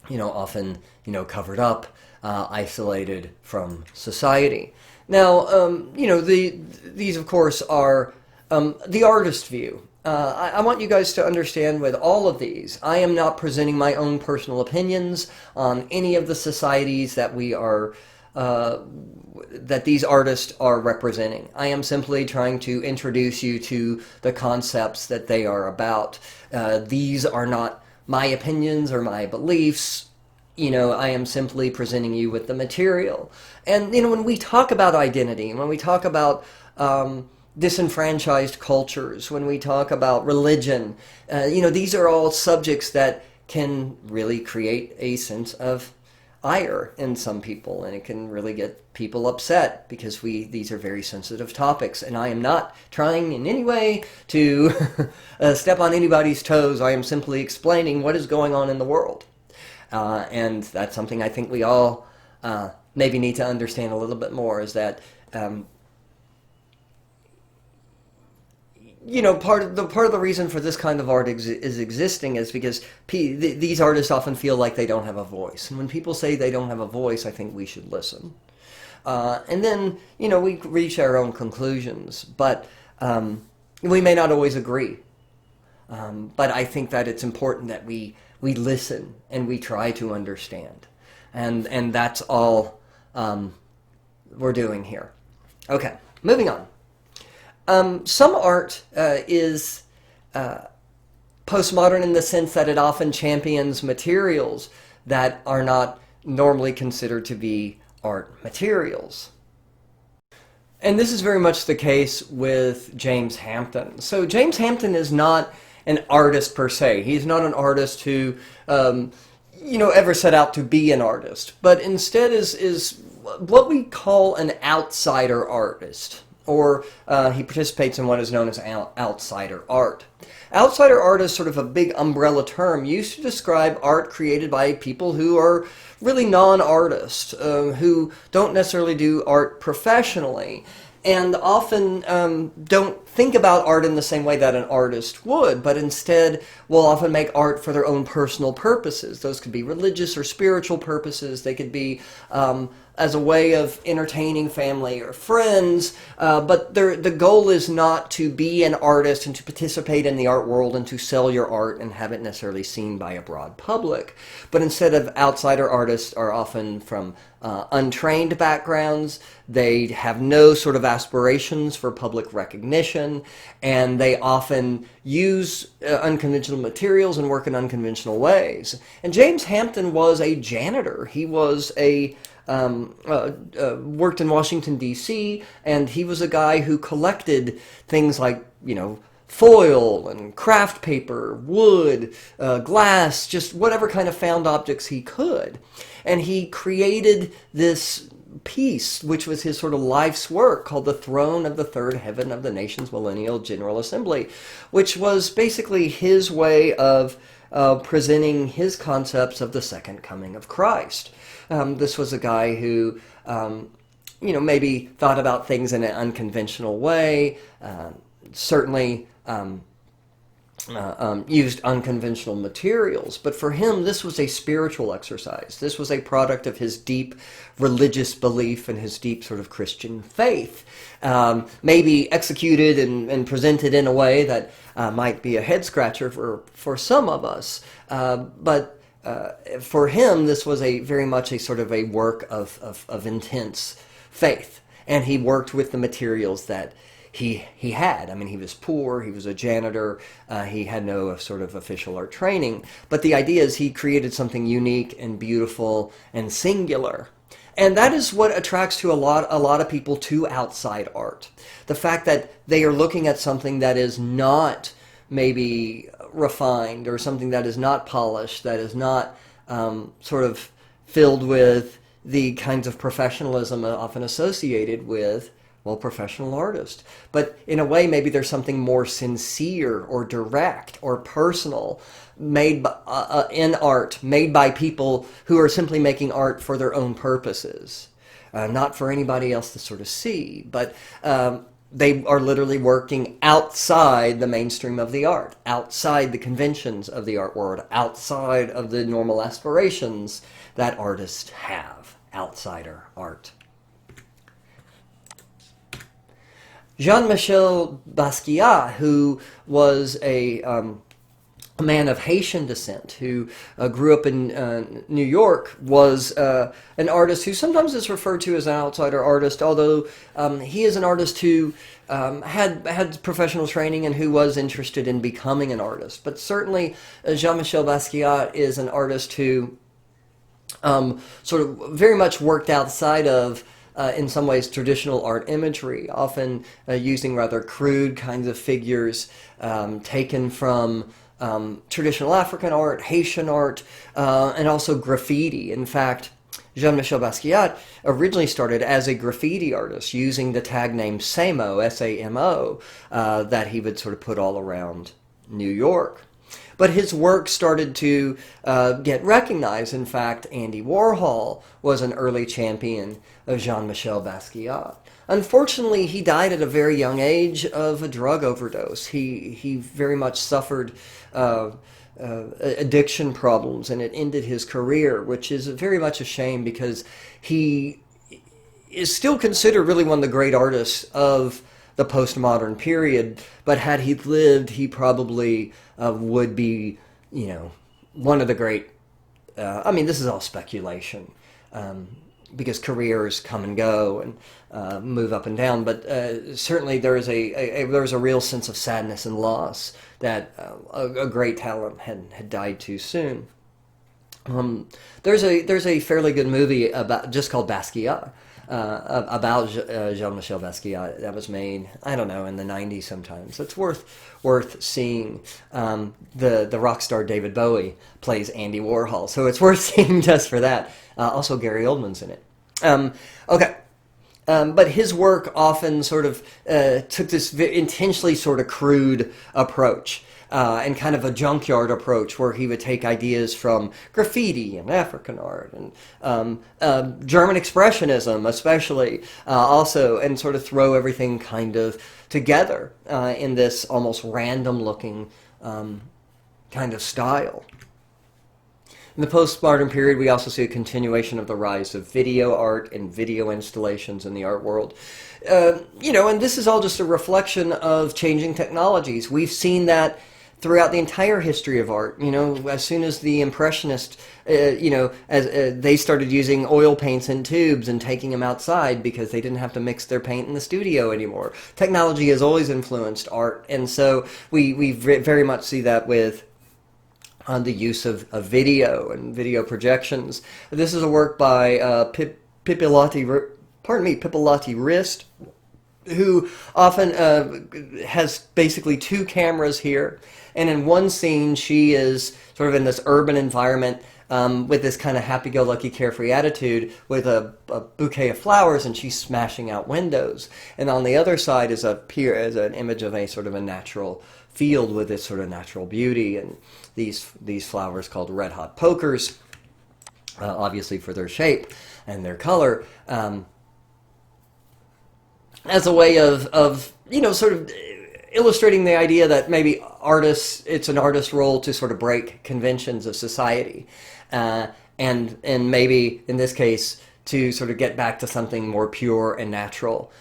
often covered up, isolated from society. Now, these of course are the artist view I want you guys to understand with all of these, I am not presenting my own personal opinions on any of the societies that we are, that these artists are representing. I am simply trying to introduce you to the concepts that they are about. These are not my opinions or my beliefs. I am simply presenting you with the material. And, when we talk about identity, when we talk about disenfranchised cultures, when we talk about religion, these are all subjects that can really create a sense of ire in some people, and it can really get people upset because these are very sensitive topics, and I am not trying in any way to step on anybody's toes. I am simply explaining what is going on in the world. And that's something I think we all maybe need to understand a little bit more, is that part of the reason for this kind of art is existing is because these artists often feel like they don't have a voice. And when people say they don't have a voice, I think we should listen. And then, we reach our own conclusions. But we may not always agree. But I think that it's important that we listen and we try to understand. And that's all we're doing here. Okay, moving on. Some art is postmodern in the sense that it often champions materials that are not normally considered to be art materials. And this is very much the case with James Hampton. So James Hampton is not an artist per se. He's not an artist who, ever set out to be an artist, but instead is what we call an outsider artist. Or he participates in what is known as outsider art. Outsider art is sort of a big umbrella term used to describe art created by people who are really non-artists, who don't necessarily do art professionally, and often don't think about art in the same way that an artist would, but instead will often make art for their own personal purposes. Those could be religious or spiritual purposes. They could be as a way of entertaining family or friends, but the goal is not to be an artist and to participate in the art world and to sell your art and have it necessarily seen by a broad public. But instead of outsider artists are often from untrained backgrounds. They have no sort of aspirations for public recognition, and they often use unconventional materials and work in unconventional ways. And James Hampton was a janitor. He was worked in Washington, D.C., and he was a guy who collected things like, foil and craft paper, wood, glass, just whatever kind of found objects he could. And he created this piece, which was his sort of life's work, called The Throne of the Third Heaven of the Nation's Millennial General Assembly, which was basically his way of presenting his concepts of the second coming of Christ. This was a guy who, maybe thought about things in an unconventional way, certainly used unconventional materials. But for him, this was a spiritual exercise. This was a product of his deep religious belief and his deep sort of Christian faith, maybe executed and presented in a way that might be a head scratcher for some of us. But for him, this was very much a sort of a work of intense faith. And he worked with the materials that he had. I mean, he was poor, he was a janitor, he had no sort of official art training, but the idea is he created something unique and beautiful and singular. And that is what attracts to a lot of people to outside art. The fact that they are looking at something that is not maybe refined, or something that is not polished, that is not sort of filled with the kinds of professionalism often associated with, well, professional artists. But in a way, maybe there's something more sincere or direct or personal made in art, made by people who are simply making art for their own purposes, not for anybody else to sort of see. But they are literally working outside the mainstream of the art, outside the conventions of the art world, outside of the normal aspirations that artists have. Outsider art. Jean-Michel Basquiat, who was a man of Haitian descent who grew up in New York, was an artist who sometimes is referred to as an outsider artist, although he is an artist who had professional training and who was interested in becoming an artist. But certainly Jean-Michel Basquiat is an artist who sort of very much worked outside of in some ways, traditional art imagery, often using rather crude kinds of figures taken from traditional African art, Haitian art, and also graffiti. In fact, Jean-Michel Basquiat originally started as a graffiti artist using the tag name Samo, S-A-M-O, that he would sort of put all around New York. But his work started to get recognized. In fact, Andy Warhol was an early champion of Jean-Michel Basquiat. Unfortunately, he died at a very young age of a drug overdose. He very much suffered addiction problems, and it ended his career, which is very much a shame because he is still considered really one of the great artists of the postmodern period. But had he lived, he probably would be, one of the great. I mean, this is all speculation. Because careers come and go and move up and down, but certainly there is a real sense of sadness and loss that a great talent had died too soon. There's a fairly good movie just called Basquiat about Jean-Michel Basquiat that was made, I don't know, in the 90s sometimes. It's worth seeing. The rock star David Bowie plays Andy Warhol, so it's worth seeing just for that. Also, Gary Oldman's in it. Okay. But his work often sort of took this intentionally sort of crude approach and kind of a junkyard approach where he would take ideas from graffiti and African art and German Expressionism especially also, and sort of throw everything kind of together in this almost random looking kind of style. In the postmodern period, we also see a continuation of the rise of video art and video installations in the art world. And this is all just a reflection of changing technologies. We've seen that throughout the entire history of art. As soon as the Impressionists, as they started using oil paints in tubes and taking them outside because they didn't have to mix their paint in the studio anymore. Technology has always influenced art, and so we very much see that with on the use of video and video projections. This is a work by Pipilotti Rist, who often has basically two cameras here. And in one scene, she is sort of in this urban environment with this kind of happy-go-lucky, carefree attitude with a bouquet of flowers, and she's smashing out windows. And on the other side is an image of a sort of a natural field with this sort of natural beauty, and these flowers called red hot pokers, obviously for their shape and their color, as a way of sort of illustrating the idea that maybe it's an artist's role to sort of break conventions of society, and maybe in this case to sort of get back to something more pure and natural.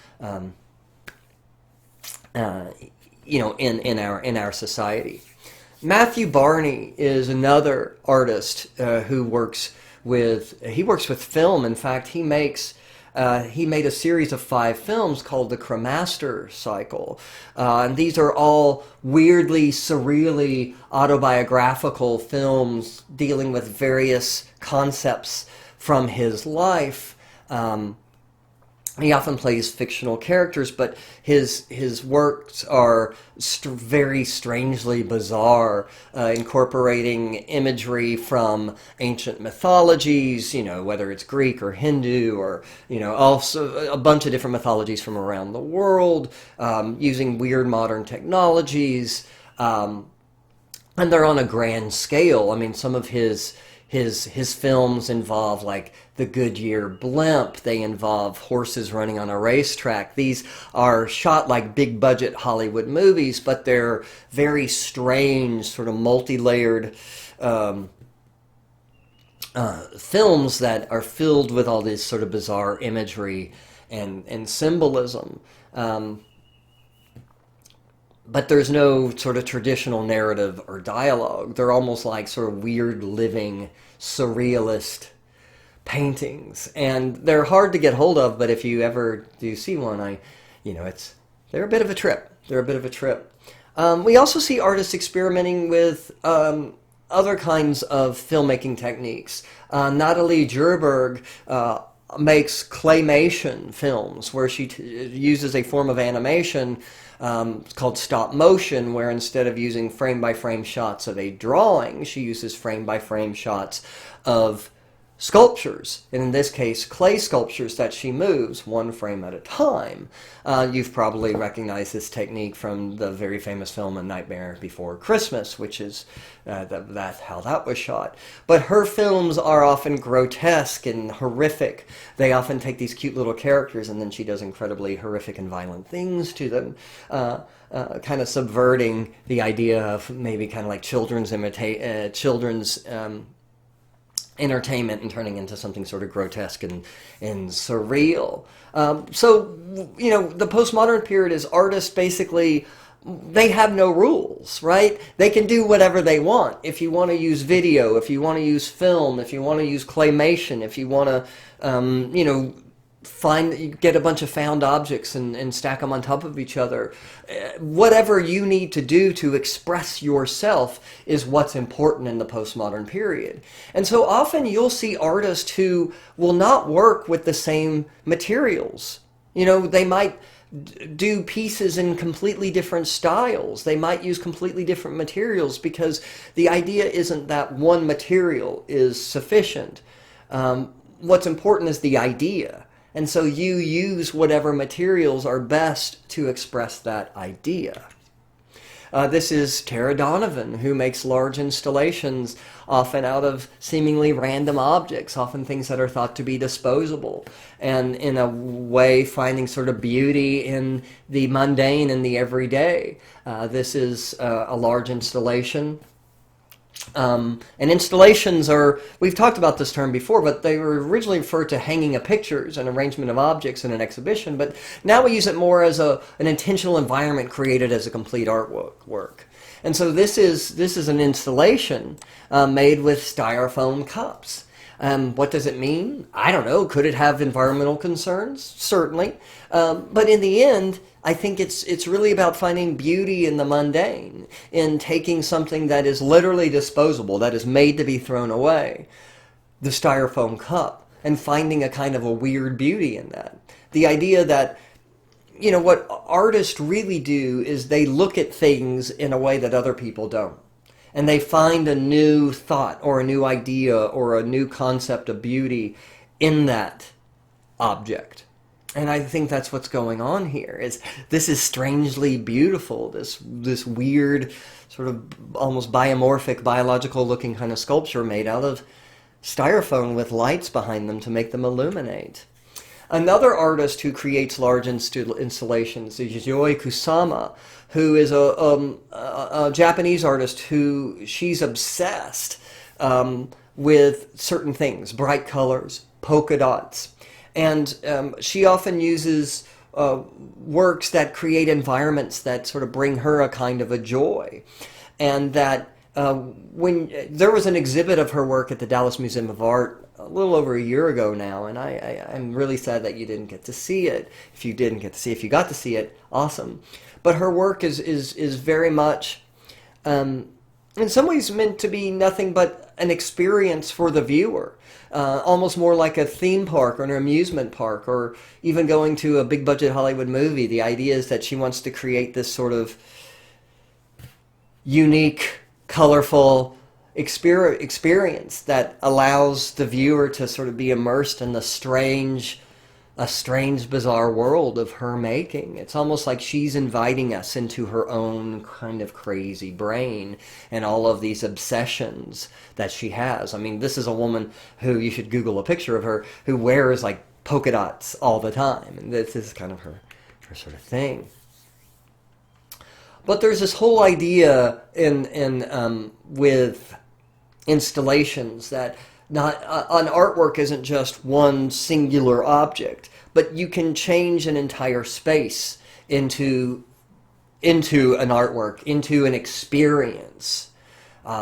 In our society. Matthew Barney is another artist who works with film. In fact, he made a series of 5 films called the Cremaster Cycle, and these are all weirdly, surreally autobiographical films dealing with various concepts from his life. He often plays fictional characters, but his works are very strangely bizarre, incorporating imagery from ancient mythologies, whether it's Greek or Hindu or, also a bunch of different mythologies from around the world, using weird modern technologies, and they're on a grand scale. I mean, some of his films involve like the Goodyear blimp. They involve horses running on a racetrack. These are shot like big budget Hollywood movies, but they're very strange, sort of multi-layered films that are filled with all this sort of bizarre imagery and symbolism. but there's no sort of traditional narrative or dialogue. They're almost like sort of weird living surrealist paintings, and they're hard to get hold of, but if you ever do see one, they're a bit of a trip. They're a bit of a trip. We also see artists experimenting with other kinds of filmmaking techniques. Natalie Djurberg makes claymation films where she uses a form of animation called stop motion, where instead of using frame-by-frame shots of a drawing, she uses frame-by-frame shots of sculptures, and in this case clay sculptures that she moves one frame at a time. You've probably recognized this technique from the very famous film A Nightmare Before Christmas, which is that's how that was shot. But her films are often grotesque and horrific. They often take these cute little characters and then she does incredibly horrific and violent things to them, kind of subverting the idea of maybe kind of like children's entertainment and turning into something sort of grotesque and surreal. The postmodern period is artists basically, they have no rules, right? They can do whatever they want. If you want to use video, if you want to use film, if you want to use claymation, if you want to, get a bunch of found objects and stack them on top of each other. Whatever you need to do to express yourself is what's important in the postmodern period. And so often you'll see artists who will not work with the same materials. They might do pieces in completely different styles. They might use completely different materials because the idea isn't that one material is sufficient. What's important is the idea. And so you use whatever materials are best to express that idea. This is Tara Donovan, who makes large installations, often out of seemingly random objects, often things that are thought to be disposable, and in a way finding sort of beauty in the mundane and the everyday. This is a large installation. And installations we've talked about this term before, but they were originally referred to hanging of pictures and arrangement of objects in an exhibition, but now we use it more as an intentional environment created as a complete artwork. And so this is an installation made with styrofoam cups. What does it mean? I don't know. Could it have environmental concerns? Certainly. But in the end, I think it's really about finding beauty in the mundane, in taking something that is literally disposable, that is made to be thrown away, the styrofoam cup, and finding a kind of a weird beauty in that. The idea that, what artists really do is they look at things in a way that other people don't. And they find a new thought or a new idea or a new concept of beauty in that object. And I think that's what's going on here. This is strangely beautiful, this weird, sort of almost biomorphic, biological-looking kind of sculpture made out of styrofoam with lights behind them to make them illuminate. Another artist who creates large installations is Yayoi Kusama, who is a Japanese artist who she's obsessed with certain things, bright colors, polka dots. And she often uses works that create environments that sort of bring her a kind of a joy. And that when there was an exhibit of her work at the Dallas Museum of Art a little over a year ago now, and I'm really sad that you didn't get to see it. If you got to see it, awesome. But her work is very much, in some ways, meant to be nothing but an experience for the viewer. Almost more like a theme park or an amusement park, or even going to a big budget Hollywood movie. The idea is that she wants to create this sort of unique, colorful experience that allows the viewer to sort of be immersed in a strange, bizarre world of her making. It's almost like she's inviting us into her own kind of crazy brain and all of these obsessions that she has. I mean, this is a woman who, you should Google a picture of her, who wears like polka dots all the time. And this is kind of her sort of thing. But there's this whole idea with installations that an artwork isn't just one singular object, but you can change an entire space into into an artwork, into an experience.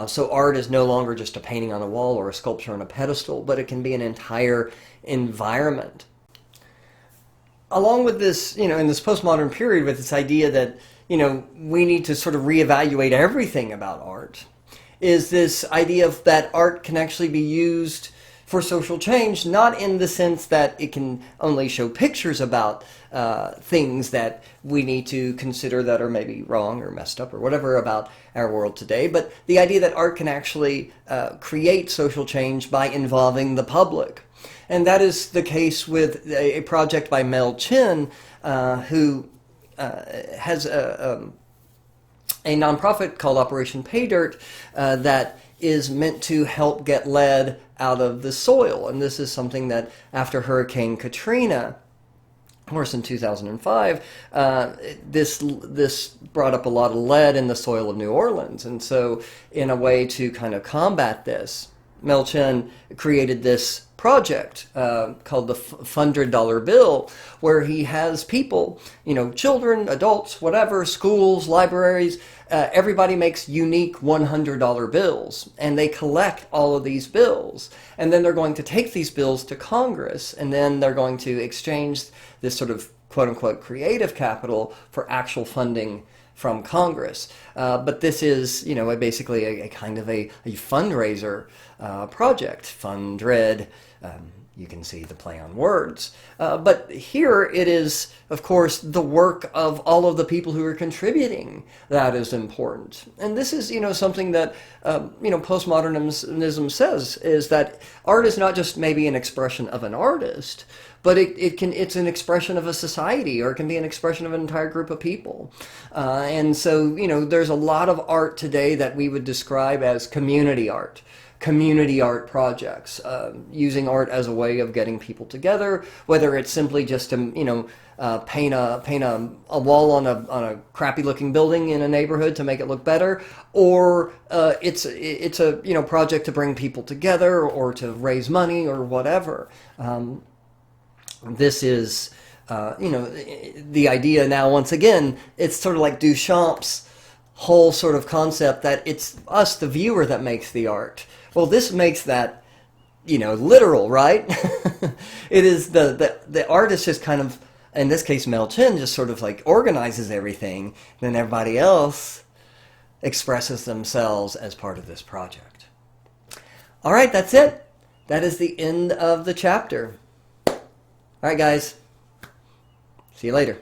So art is no longer just a painting on a wall or a sculpture on a pedestal, but it can be an entire environment. Along with this, in this postmodern period, with this idea that, we need to sort of reevaluate everything about art, is this idea of that art can actually be used for social change, not in the sense that it can only show pictures about things that we need to consider that are maybe wrong or messed up or whatever about our world today, but the idea that art can actually create social change by involving the public. And that is the case with a project by Mel Chin, who has a nonprofit called Operation Pay Dirt that is meant to help get lead out of the soil. And this is something that after Hurricane Katrina, of course in 2005, this brought up a lot of lead in the soil of New Orleans. And so in a way to kind of combat this, Mel Chin created this project called the $100 bill, where he has people, children, adults, whatever, schools, libraries, everybody makes unique $100 bills, and they collect all of these bills, and then they're going to take these bills to Congress, and then they're going to exchange this sort of quote-unquote creative capital for actual funding from Congress. But this is, basically a kind of a fundraiser project. Fundred, you can see the play on words. But here it is, of course, the work of all of the people who are contributing that is important. And this is, something that, postmodernism says, is that art is not just maybe an expression of an artist, but it's an expression of a society, or it can be an expression of an entire group of people. And so, there's a lot of art today that we would describe as community art projects, using art as a way of getting people together, whether it's simply just to, paint a wall on a crappy looking building in a neighborhood to make it look better, or it's a project to bring people together or to raise money or whatever. This is, the idea now, once again, it's sort of like Duchamp's whole sort of concept that it's us, the viewer, that makes the art. Well, this makes that, literal, right? It is the artist just kind of, in this case, Mel Chin, just sort of like organizes everything, then everybody else expresses themselves as part of this project. All right, that's it. That is the end of the chapter. All right, guys. See you later.